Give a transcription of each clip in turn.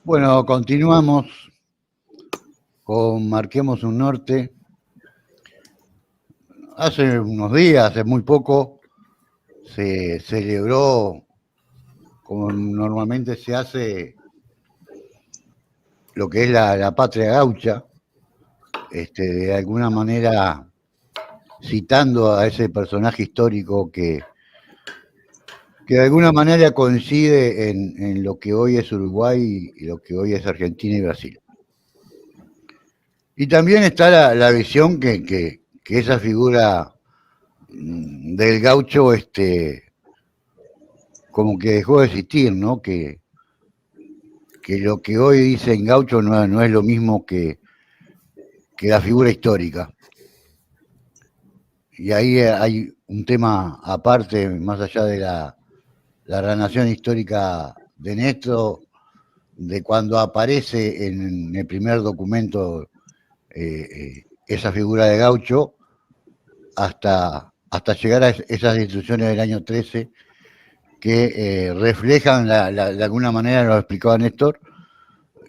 Bueno, continuamos con Marquemos un Norte. Hace unos días, hace muy poco, se celebró, como normalmente se hace, lo que es la patria gaucha, de alguna manera citando a ese personaje histórico que de alguna manera coincide en lo que hoy es Uruguay y lo que hoy es Argentina y Brasil. Y también está la visión que esa figura del gaucho, como que dejó de existir, ¿no? Que lo que hoy dicen gaucho no es lo mismo que la figura histórica. Y ahí hay un tema aparte, más allá de la relación histórica de Néstor, de cuando aparece en el primer documento esa figura de gaucho, hasta llegar a esas instrucciones del año 13 que reflejan de alguna manera, lo explicaba Néstor,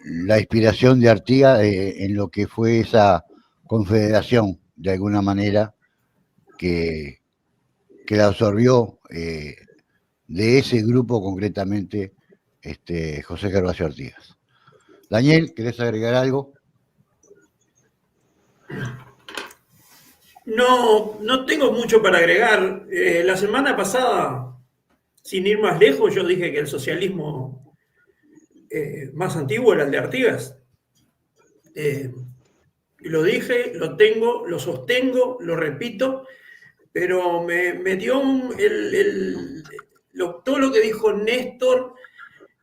la inspiración de Artigas en lo que fue esa confederación, de alguna manera, que, que la absorbió de ese grupo concretamente José Gervasio Artigas. Daniel, ¿querés agregar algo? No, no tengo mucho para agregar. La semana pasada, sin ir más lejos, yo dije que el socialismo más antiguo era el de Artigas. Eh, lo dije, lo tengo, lo sostengo, lo repito, pero me dio todo lo que dijo Néstor,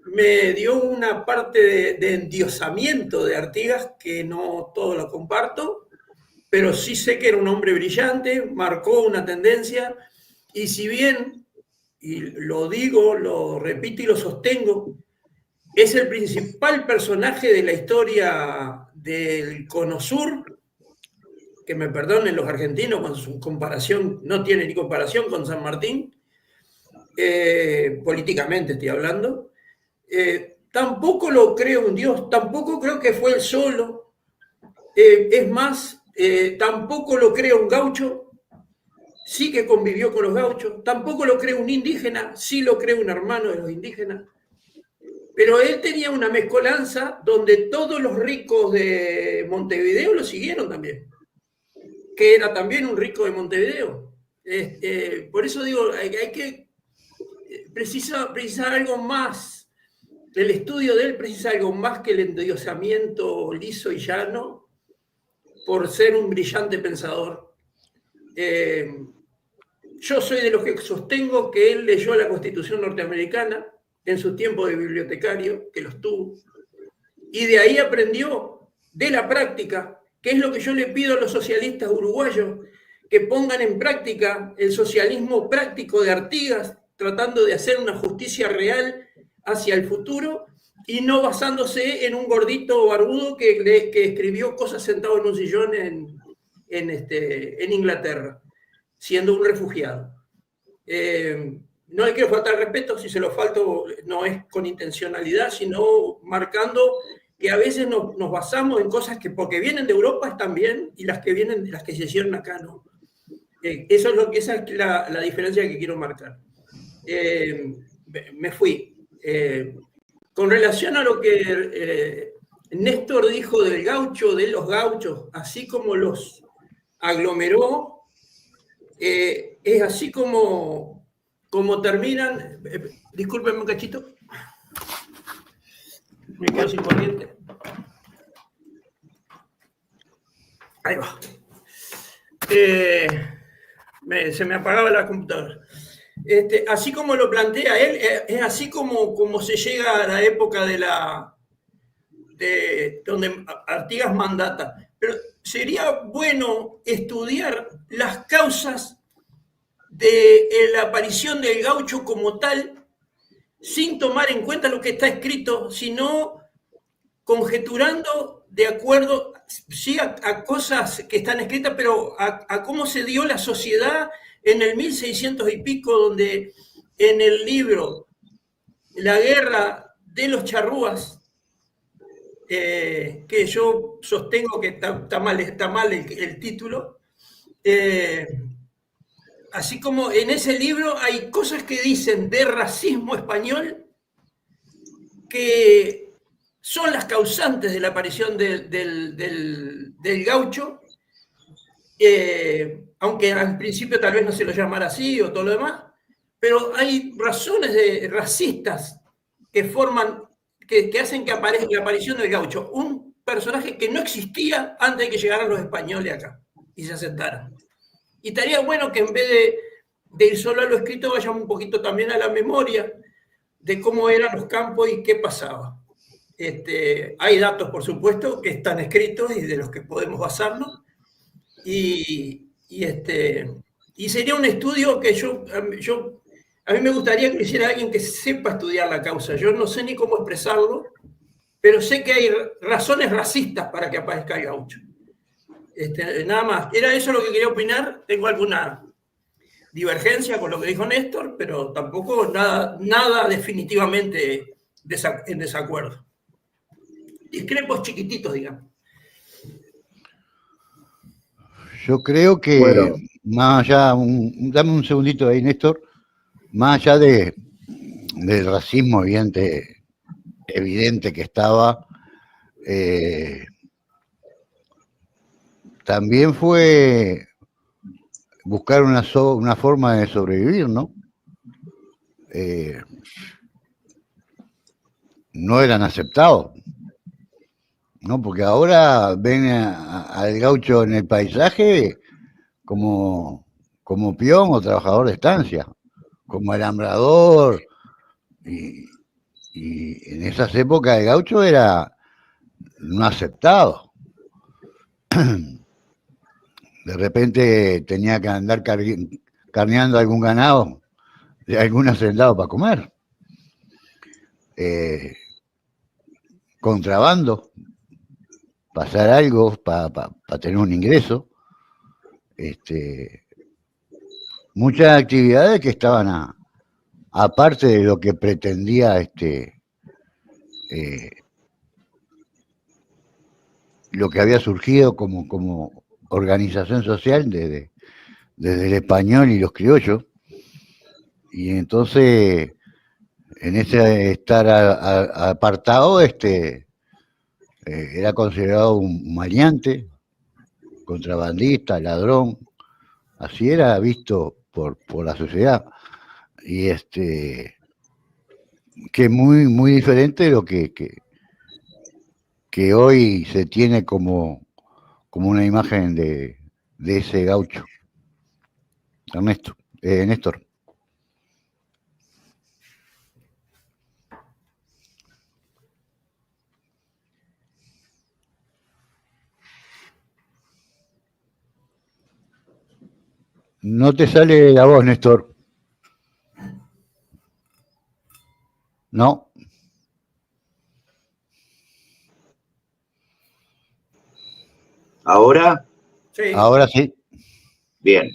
me dio una parte de endiosamiento de Artigas que no todo lo comparto, pero sí sé que era un hombre brillante, marcó una tendencia, y si bien, y lo digo, lo repito y lo sostengo, es el principal personaje de la historia del Cono Sur, que me perdonen los argentinos con su comparación, no tiene ni comparación con San Martín, políticamente estoy hablando. Tampoco lo creo un dios, tampoco creo que fue él solo. Es más, tampoco lo creo un gaucho, sí que convivió con los gauchos. Tampoco lo creo un indígena, sí lo creo un hermano de los indígenas. Pero él tenía una mezcolanza donde todos los ricos de Montevideo lo siguieron también, que era también un rico de Montevideo. Por eso digo, hay que precisar algo más. El estudio de él precisa algo más que el endiosamiento liso y llano por ser un brillante pensador. Yo soy de los que sostengo que él leyó la Constitución norteamericana en su tiempo de bibliotecario, que los tuvo, y de ahí aprendió de la práctica, que es lo que yo le pido a los socialistas uruguayos, que pongan en práctica el socialismo práctico de Artigas, tratando de hacer una justicia real hacia el futuro y no basándose en un gordito barbudo que escribió cosas sentado en un sillón en Inglaterra, siendo un refugiado. No le quiero faltar respeto, si se lo falto no es con intencionalidad, sino marcando que a veces nos basamos en cosas que porque vienen de Europa están bien y las que vienen, las que se hicieron acá no. Esa es la diferencia que quiero marcar. Me fui. Con relación a lo que Néstor dijo del gaucho, de los gauchos, así como los aglomeró, es así como terminan. Discúlpenme un cachito. Me quedo sin corriente. Ahí va. Se me apagaba la computadora. Así como lo plantea él, es así como se llega a la época de donde Artigas mandata. Pero sería bueno estudiar las causas de la aparición del gaucho como tal, sin tomar en cuenta lo que está escrito, sino conjeturando de acuerdo, sí, a cosas que están escritas, pero a cómo se dio la sociedad en el 1600 y pico, donde en el libro La guerra de los charrúas que yo sostengo que está mal el título. Así como en ese libro hay cosas que dicen de racismo español que son las causantes de la aparición del gaucho, aunque al principio tal vez no se lo llamara así o todo lo demás, pero hay razones racistas que forman, que hacen que aparezca la aparición del gaucho, un personaje que no existía antes de que llegaran los españoles acá y se asentaran. Y estaría bueno que en vez de ir solo a lo escrito, vayamos un poquito también a la memoria de cómo eran los campos y qué pasaba. Hay datos, por supuesto, que están escritos y de los que podemos basarnos. Y sería un estudio que a mí me gustaría que lo hiciera alguien que sepa estudiar la causa. Yo no sé ni cómo expresarlo, pero sé que hay razones racistas para que aparezca el gaucho. Nada más. Era eso lo que quería opinar. Tengo alguna divergencia con lo que dijo Néstor, pero tampoco nada definitivamente en desacuerdo. Discrepos chiquititos, digamos. Yo creo que, bueno, más allá, dame un segundito ahí, Néstor, más allá del racismo evidente que estaba, también fue buscar una forma de sobrevivir, ¿no? No eran aceptados, ¿no? Porque ahora ven al gaucho en el paisaje como peón o trabajador de estancia, como alambrador, y en esas épocas el gaucho era no aceptado. De repente tenía que andar carneando algún ganado de algún hacendado para comer. Contrabando, pasar algo para tener un ingreso. Muchas actividades que estaban aparte de lo que pretendía lo que había surgido como organización social desde el español y los criollos. Y entonces, en ese estar apartado, era considerado un maleante, contrabandista, ladrón. Así era visto por la sociedad. Y que es muy diferente de lo que hoy se tiene como una imagen de ese gaucho. Néstor. No te sale la voz, Néstor. No. ¿Ahora? Sí. Ahora sí. Bien.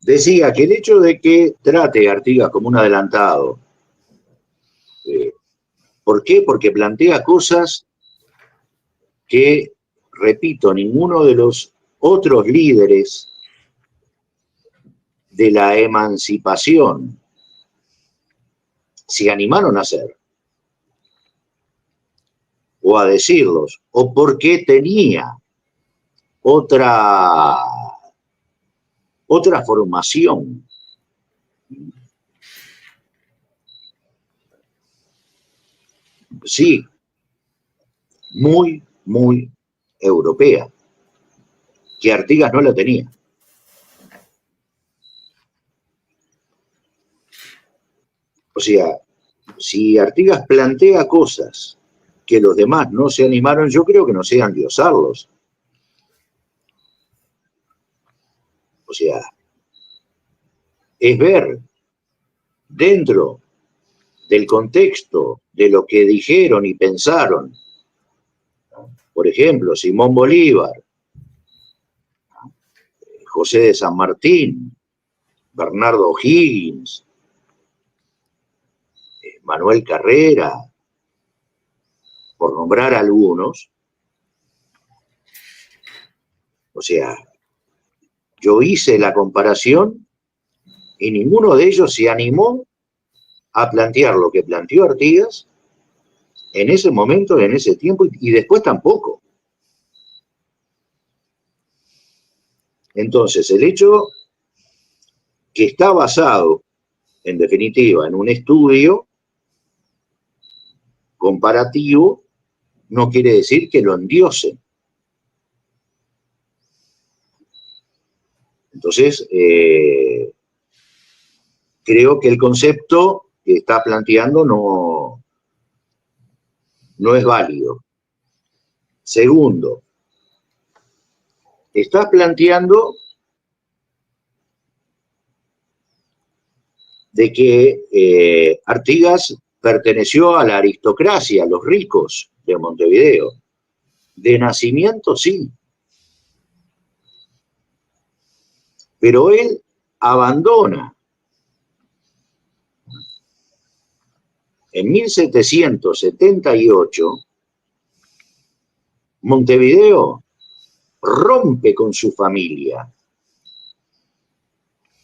Decía que el hecho de que trate a Artigas como un adelantado, ¿por qué? Porque plantea cosas que, repito, ninguno de los otros líderes de la emancipación se animaron a hacer, o a decirlos, o porque tenía otra formación. Sí, muy europea, que Artigas no la tenía. O sea, si Artigas plantea cosas que los demás no se animaron, yo creo que no sean diosarlos. O sea, es ver dentro del contexto de lo que dijeron y pensaron, por ejemplo, Simón Bolívar, José de San Martín, Bernardo O'Higgins, Manuel Carrera, por nombrar algunos, o sea, yo hice la comparación y ninguno de ellos se animó a plantear lo que planteó Artigas en ese momento, en ese tiempo, y después tampoco. Entonces, el hecho que está basado, en definitiva, en un estudio comparativo, no quiere decir que lo endiosen. Entonces, creo que el concepto que está planteando no es válido. Segundo, está planteando de que Artigas perteneció a la aristocracia, a los ricos de Montevideo. De nacimiento, sí. Pero él abandona en 1778 Montevideo, rompe con su familia,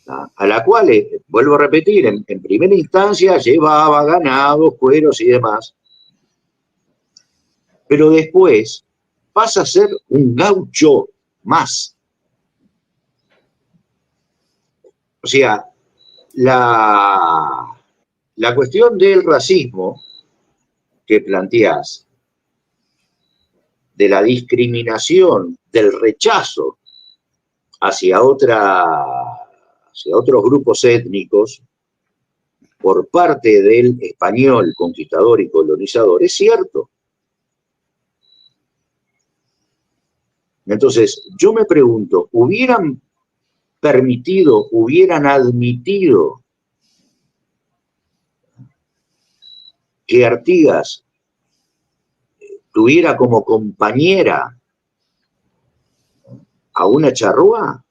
a la cual, vuelvo a repetir, en primera instancia llevaba ganado, cueros y demás, pero después pasa a ser un gaucho más. O sea, la cuestión del racismo que planteás, de la discriminación, del rechazo hacia otros grupos étnicos por parte del español conquistador y colonizador, es cierto. Entonces, yo me pregunto, ¿hubieran permitido, hubieran admitido que Artigas tuviera como compañera a una charrúa?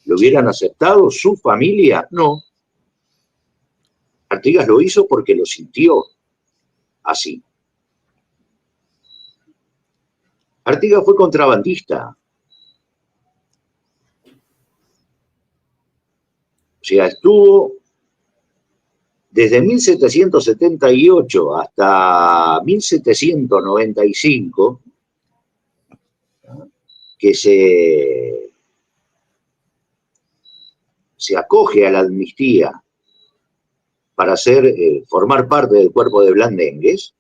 ¿Lo hubieran aceptado su familia? No. Artigas lo hizo porque lo sintió así. Artigas fue contrabandista. O sea, estuvo desde 1778 hasta 1795, que se acoge a la amnistía para formar parte del cuerpo de blandengues,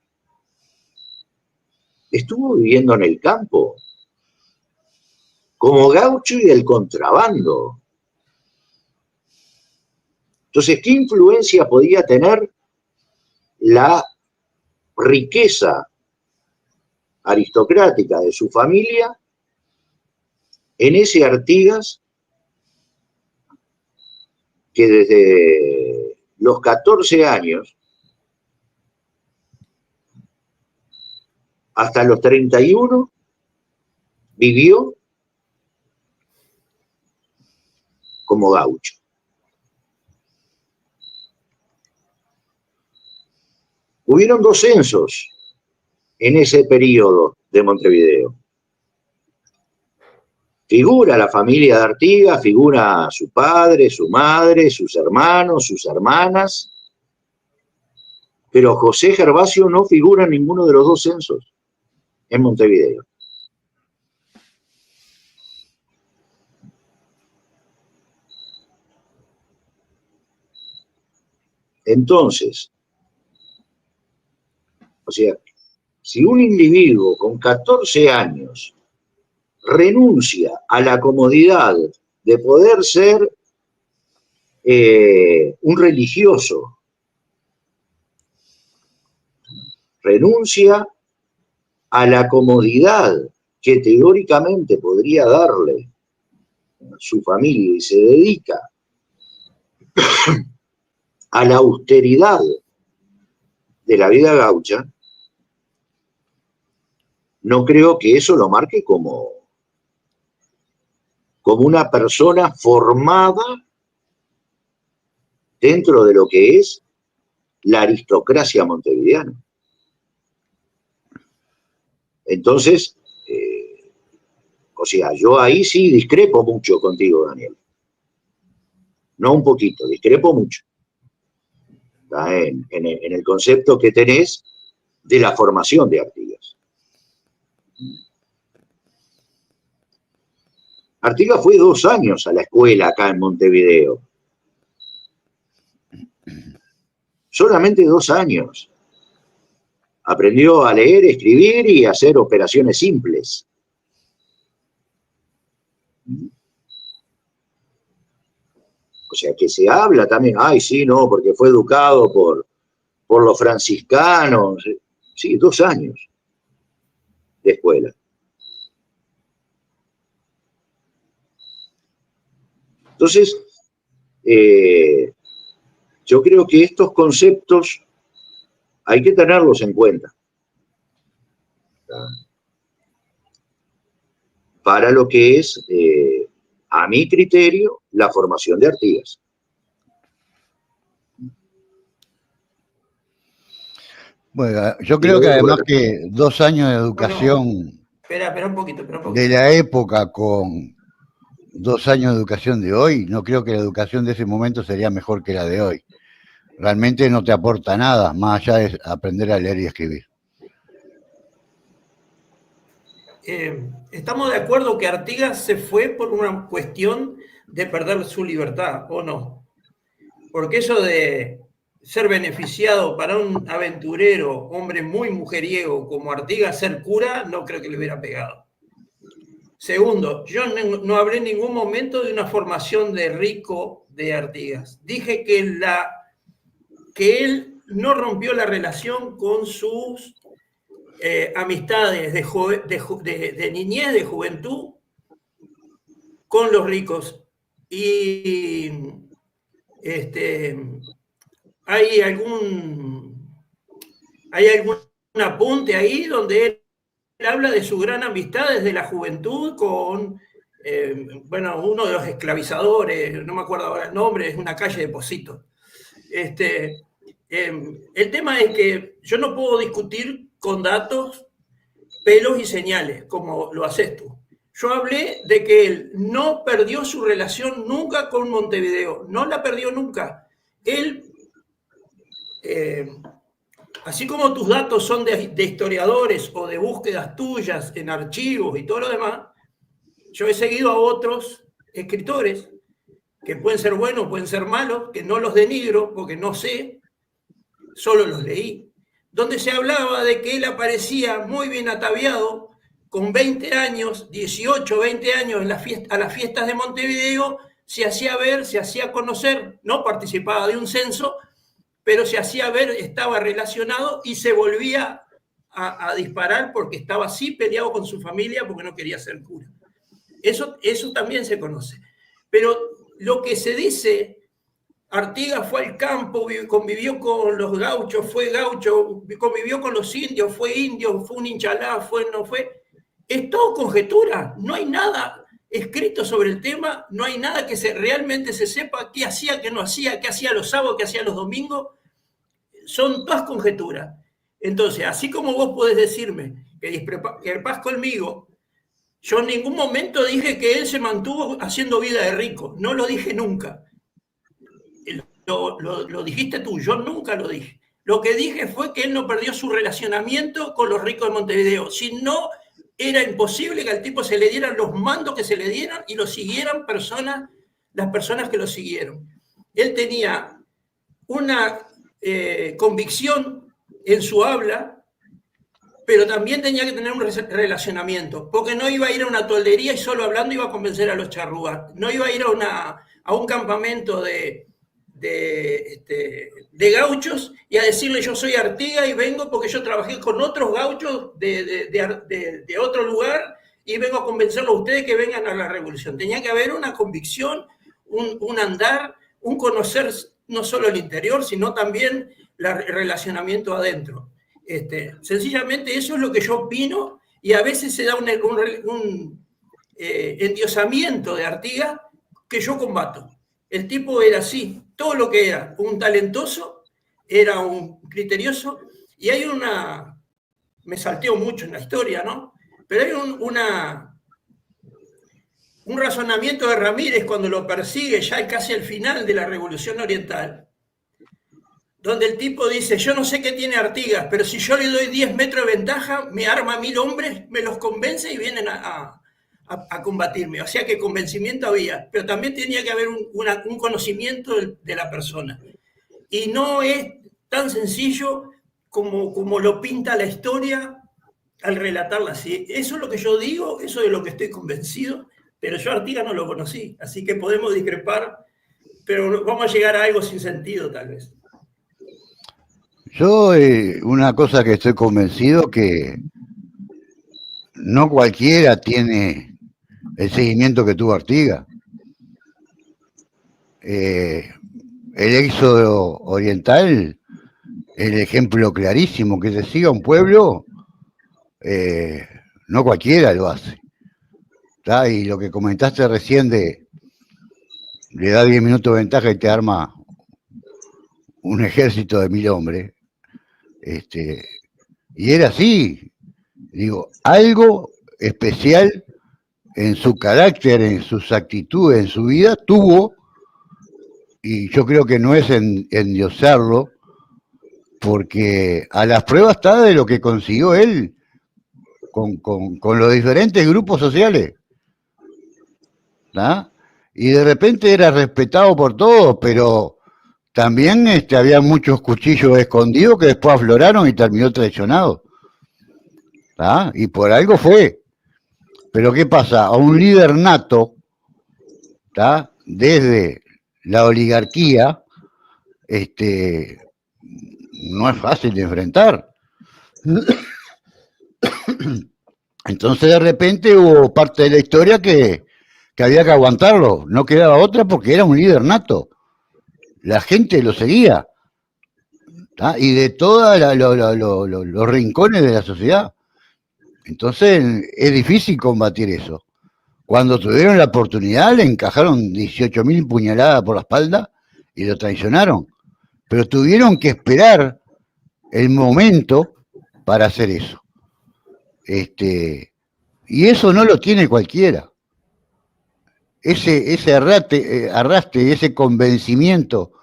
estuvo viviendo en el campo, como gaucho y del contrabando. Entonces, ¿qué influencia podía tener la riqueza aristocrática de su familia en ese Artigas que desde los 14 años hasta los 31 vivió como gaucho? Hubieron 2 censos en ese periodo de Montevideo. Figura la familia de Artigas, figura su padre, su madre, sus hermanos, sus hermanas, pero José Gervasio no figura en ninguno de los 2 censos en Montevideo. Entonces, o sea, si un individuo con 14 años renuncia a la comodidad de poder ser un religioso, renuncia a la comodidad que teóricamente podría darle su familia y se dedica a la austeridad de la vida gaucha, no creo que eso lo marque como una persona formada dentro de lo que es la aristocracia montevideana. Entonces, o sea, yo ahí sí discrepo mucho contigo, Daniel. No un poquito, discrepo mucho. En el concepto que tenés de la formación de Artigas. Artigas fue 2 años a la escuela acá en Montevideo. Solamente 2 años. Aprendió a leer, escribir y a hacer operaciones simples. O sea, que se habla también, ay, sí, no, porque fue educado por los franciscanos. Sí, 2 años de escuela. Entonces, yo creo que estos conceptos hay que tenerlos en cuenta para lo que es, a mi criterio, la formación de Artigas. Bueno, yo creo que además que 2 años de educación Espera un poquito. de la época con 2 años de educación de hoy, no creo que la educación de ese momento sería mejor que la de hoy. Realmente no te aporta nada, más allá de aprender a leer y escribir. ¿Estamos de acuerdo que Artigas se fue por una cuestión de perder su libertad, o no? Porque eso de ser beneficiado para un aventurero, hombre muy mujeriego como Artigas, ser cura, no creo que le hubiera pegado. Segundo, yo no hablé en ningún momento de una formación de rico de Artigas. Dije que él no rompió la relación con sus amistades de niñez, de juventud, con los ricos. Y hay algún apunte ahí donde él habla de su gran amistad desde la juventud con, uno de los esclavizadores, no me acuerdo ahora el nombre, es una calle de Pocitos. El tema es que yo no puedo discutir con datos, pelos y señales, como lo haces tú. Yo hablé de que él no perdió su relación nunca con Montevideo, no la perdió nunca. Él, así como tus datos son de historiadores o de búsquedas tuyas en archivos y todo lo demás, yo he seguido a otros escritores que pueden ser buenos, pueden ser malos, que no los denigro porque no sé, solo los leí, donde se hablaba de que él aparecía muy bien ataviado, con 20 años, 18, 20 años a las fiestas de Montevideo, se hacía ver, se hacía conocer, no participaba de un censo, pero se hacía ver, estaba relacionado y se volvía a disparar porque estaba así peleado con su familia porque no quería ser cura. Eso también se conoce. Pero lo que se dice, Artigas fue al campo, convivió con los gauchos, fue gaucho, convivió con los indios, fue un inchalá, no fue. Es todo conjetura, no hay nada escrito sobre el tema, no hay nada que realmente se sepa qué hacía, qué no hacía, qué hacía los sábados, qué hacía los domingos. Son todas conjeturas. Entonces, así como vos podés decirme que discrepás conmigo, yo en ningún momento dije que él se mantuvo haciendo vida de rico, no lo dije nunca. Lo dijiste tú, yo nunca lo dije. Lo que dije fue que él no perdió su relacionamiento con los ricos de Montevideo. Si no, era imposible que al tipo se le dieran los mandos que se le dieran y lo siguieran las personas que lo siguieron. Él tenía una convicción en su habla, pero también tenía que tener un relacionamiento, porque no iba a ir a una toldería y solo hablando iba a convencer a los charrúas. No iba a ir a un campamento de gauchos y a decirle yo soy Artigas y vengo porque yo trabajé con otros gauchos de otro lugar y vengo a convencerlos a ustedes que vengan a la revolución. Tenía que haber una convicción, un andar, un conocer no solo el interior, sino también el relacionamiento adentro. Sencillamente eso es lo que yo opino y a veces se da un endiosamiento de Artigas que yo combato. El tipo era así, todo lo que era, un talentoso, era un criterioso, y hay una me salteo mucho en la historia, ¿no? Pero hay un razonamiento de Ramírez cuando lo persigue ya casi al final de la Revolución Oriental, donde el tipo dice, yo no sé qué tiene Artigas, pero si yo le doy 10 metros de ventaja, me arma 1000 hombres, me los convence y vienen a combatirme. O sea que convencimiento había, pero también tenía que haber un conocimiento de la persona. Y no es tan sencillo como lo pinta la historia al relatarla así. Eso es lo que yo digo, eso es de lo que estoy convencido, pero yo a Artigas no lo conocí, así que podemos discrepar, pero vamos a llegar a algo sin sentido tal vez. Yo, una cosa que estoy convencido que no cualquiera tiene el seguimiento que tuvo Artigas. El éxodo oriental, el ejemplo clarísimo, que se siga un pueblo, no cualquiera lo hace. ¿Tá? Y lo que comentaste recién le da 10 minutos de ventaja y te arma un ejército de 1000 hombres. Y era así, digo, algo especial en su carácter, en sus actitudes, en su vida, tuvo, y yo creo que no es endiosarlo, porque a las pruebas está de lo que consiguió él con los diferentes grupos sociales. ¿Tá? Y de repente era respetado por todos, pero también había muchos cuchillos escondidos que después afloraron y terminó traicionado. ¿Tá? Y por algo fue. Pero ¿qué pasa? A un líder nato, ¿tá? Desde la oligarquía, no es fácil de enfrentar. Entonces de repente hubo parte de la historia que había que aguantarlo, no quedaba otra porque era un líder nato. La gente lo seguía, ¿tá? Y de todos los rincones de la sociedad. Entonces es difícil combatir eso. Cuando tuvieron la oportunidad le encajaron 18.000 puñaladas por la espalda y lo traicionaron. Pero tuvieron que esperar el momento para hacer eso. Y eso no lo tiene cualquiera. Ese arrastre, ese convencimiento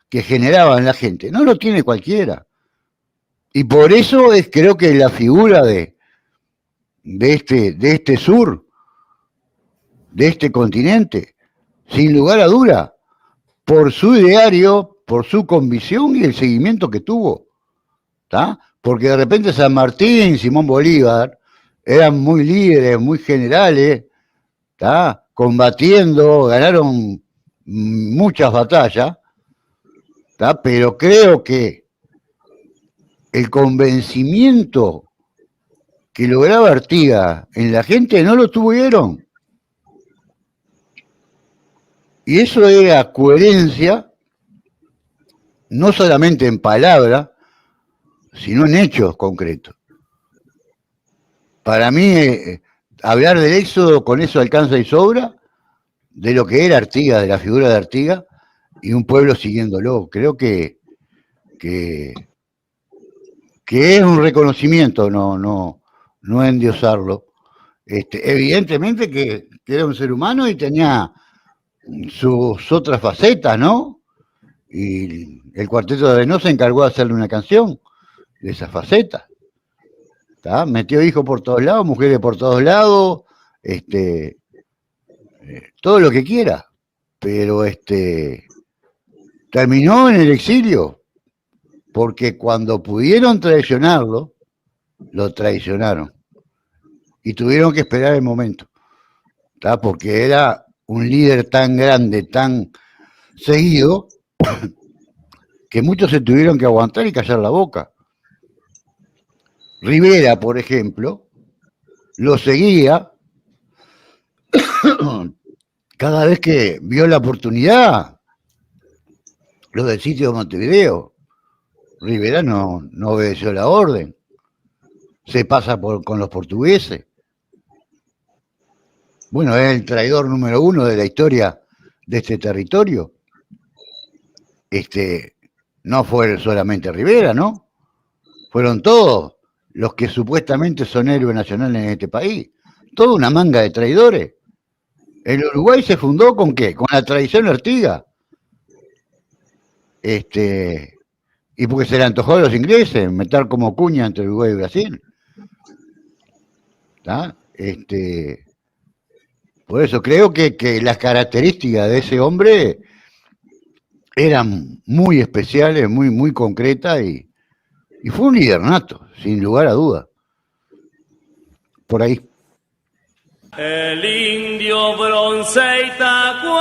que generaba en la gente, no lo tiene cualquiera. Y por eso creo que la figura de este sur, de este continente, sin lugar a duda, por su ideario, por su convicción y el seguimiento que tuvo. ¿Tá? Porque de repente San Martín, Simón Bolívar, eran muy líderes, muy generales, ¿tá? Combatiendo, ganaron muchas batallas, ¿tá? Pero creo que el convencimiento que lograba Artigas en la gente no lo tuvieron. Y eso era coherencia, no solamente en palabras, sino en hechos concretos. Para mí, hablar del éxodo con eso alcanza y sobra de lo que era Artigas, de la figura de Artigas, y un pueblo siguiéndolo. Creo que es un reconocimiento, no endiosarlo. Evidentemente que era un ser humano y tenía sus otras facetas, ¿no? Y el Cuarteto de Nos se encargó de hacerle una canción de esas facetas. ¿Tá? Metió hijos por todos lados, mujeres por todos lados, todo lo que quiera, pero terminó en el exilio, porque cuando pudieron traicionarlo, lo traicionaron y tuvieron que esperar el momento, ¿tá? Porque era un líder tan grande, tan seguido, que muchos se tuvieron que aguantar y callar la boca. Rivera, por ejemplo, lo seguía cada vez que vio la oportunidad, lo del sitio de Montevideo. Rivera no obedeció la orden, se pasa con los portugueses. Bueno, es el traidor número 1 de la historia de este territorio. No fue solamente Rivera, ¿no? Fueron todos. los que supuestamente son héroes nacionales en este país. Toda una manga de traidores. El Uruguay se fundó ¿con qué? Con la tradición Artigas. Y porque se le antojó a los ingleses meter como cuña entre Uruguay y Brasil. ¿Tá? Por eso creo que las características de ese hombre eran muy especiales, muy, muy concretas, y fue un líder nato, sin lugar a duda. Por ahí. El indio Bronce y Tacuara